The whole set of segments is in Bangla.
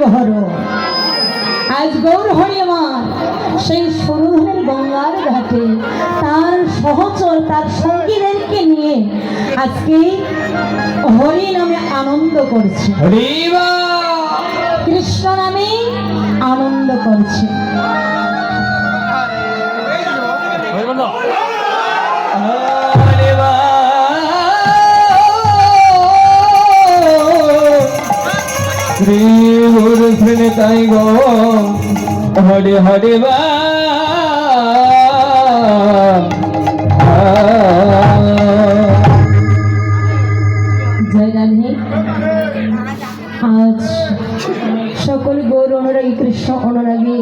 ভর। আজ গৌর হরিমার সেই সুরধনের গঙ্গার ঘাটে তার সহচর তার সঙ্গীদেরকে নিয়ে আজকে হরি নামে আনন্দ করছে, কৃষ্ণ নামে আনন্দ করছে। তাই গো হরে হরে জয় রাধে। আজ সকল গৌর অনুরাগী কৃষ্ণ অনুরাগী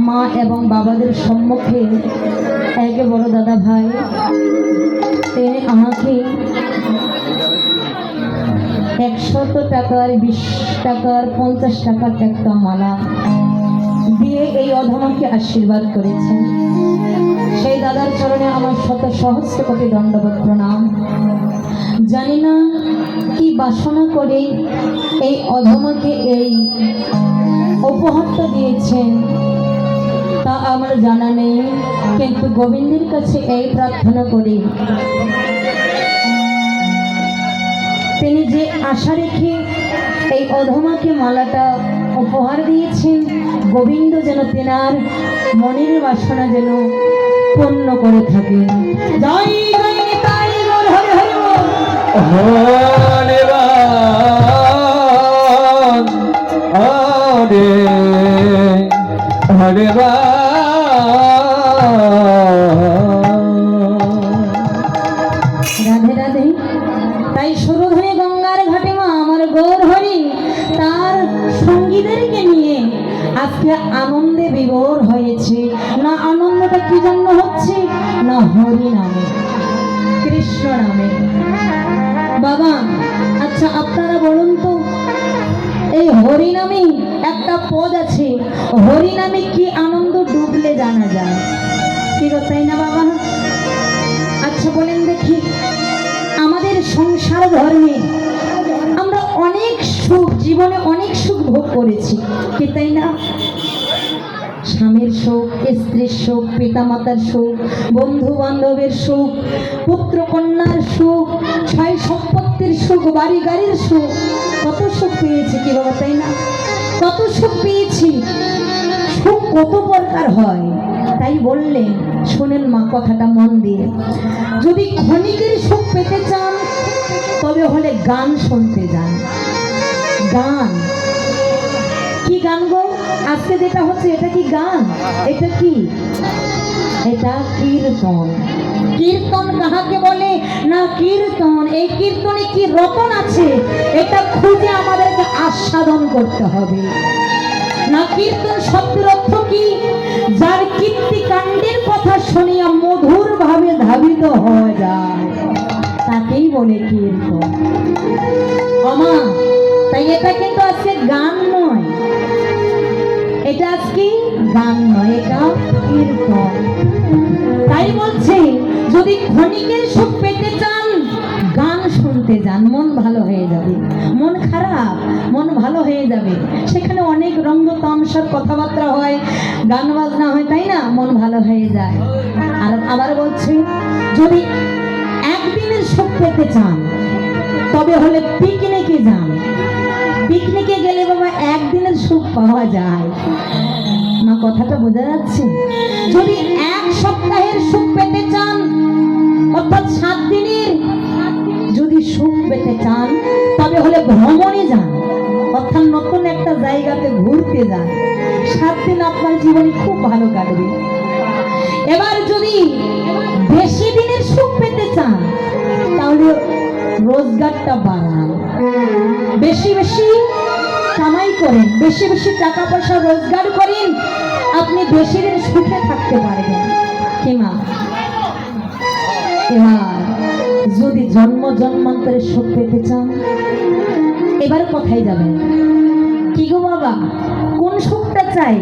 মা এবং বাবাদের সম্মুখে এক বড় দাদা ভাই তিনি আমাকে 100 টাকার 20 টাকার 50 টাকার একটা মালা দিয়ে এই অধমাকে আশীর্বাদ করেছেন। সেই দাদার চরণে আমার শত সহস্র কোটি দণ্ডবত প্রণাম। জানি না কি বাসনা করে এই অধমাকে এই উপহারটা দিয়েছেন তা আমার জানা নেই, কিন্তু গোবিন্দের কাছে এই প্রার্থনা করি তিনি যে আশা রেখে এই অধমাকে মালাটা উপহার দিয়েছেন, গোবিন্দ যেন তেনার মনের বাসনা যেন পূর্ণ করে থাকে। জয় জয় নিতাই গৌর হরে হরে বল। হরে হরে হরে রাধে রাধে। তাই সুরধনী গঙ্গার ঘাটে মা আমার গৌর হরি তার সঙ্গীদেরকে নিয়ে আজকে আনন্দে বিভোর হয়েছে। না আনন্দটা কি জন্য হচ্ছে? না হরি নামে, কৃষ্ণ নামে। বাবা আচ্ছা আপনারা বলুন তো, এই হরি নামে একটা পদ আছে, হরি নামে কি আনন্দ ডুবলে জানা যায়, কি তাই না বাবা? আচ্ছা বলেন দেখি, আমাদের সংসার ধর্মে আমরা অনেক সুখ, জীবনে অনেক সুখ ভোগ করেছি, কি তাই না? স্বামীর সুখ, স্ত্রীর সুখ, পিতামাতার সুখ, বন্ধু বান্ধবের সুখ, পুত্র কন্যার সুখ, ছয় সম্পত্তির সুখ, বাড়ি গাড়ির সুখ, কত সুখ পেয়েছি কি বাবা তাই না? কত সুখ পেয়েছি। সুখ কত প্রকার হয়, তাই বললেন শোনেন মা কথাটা মন দিয়ে। যদি ক্ষণিকের সুখ পেতে চান তবে হলে গান শুনতে যান। গান কি গান গো? আজকে যেটা হচ্ছে এটা কি গান? এটা কি? এটা কীর্তন। কীর্তন কাহাকে বলে? না কীর্তন, এই কীর্তনে কি রতন আছে এটা খুঁজে আমাদেরকে আস্বাদন করতে হবে। না কীর্তন শব্দের অর্থ কি? যার কীর্তিকাণ্ডের কথা শুনিয়া মধুর ভাবে ধাবিত হওয়া যায় তাকেই বলে কীর্তন। আমা তাই এটা কিন্তু আজকে গান নয়, এটা আজকে গান নয়, এটা কীর্তন। তাই বলছে যদি ক্ষণিকের সুখ পেতে চান গান শুনতে যান, মন ভালো হয়ে যাবে। মন খারাপ, মন ভালো হয়ে যাবে। সেখানে অনেক রঙ্গ তামসার কথাবার্তা হয়, গান বাজনা হয়, তাই না? মন ভালো হয়ে যায়। আর আবার বলছে যদি একদিনের সুখ পেতে চান তবে হলে পিকনিকে যান। পিকনিকে গেলে বাবা একদিনের সুখ পাওয়া যায় না, কথাটা বোঝা যাচ্ছে? যদি এক সপ্তাহের সুখ পেতে চান অর্থাৎ 7 দিনের যদি সুখ পেতে চান তবে হলে ভ্রমণে যান, অর্থাৎ নতুন একটা জায়গাতে ঘুরতে যান। 7 দিন আপনার জীবনে খুব ভালো কাটবে। এবার যদি বেশি দিনের সুখ পেতে চান তাহলে রোজগারটা বাড়ান, বেশি বেশি কামাই করেন, বেশি বেশি টাকা পয়সা রোজগার করেন, আপনি বেশি দিন সুখে থাকতে পারবেন। কি মা? এবার যদি জন্ম জন্মান্তরের সুখ পেতে চান এবার কোথায় যাবেন? কি গো বাবা, কোন সুখটা চাই?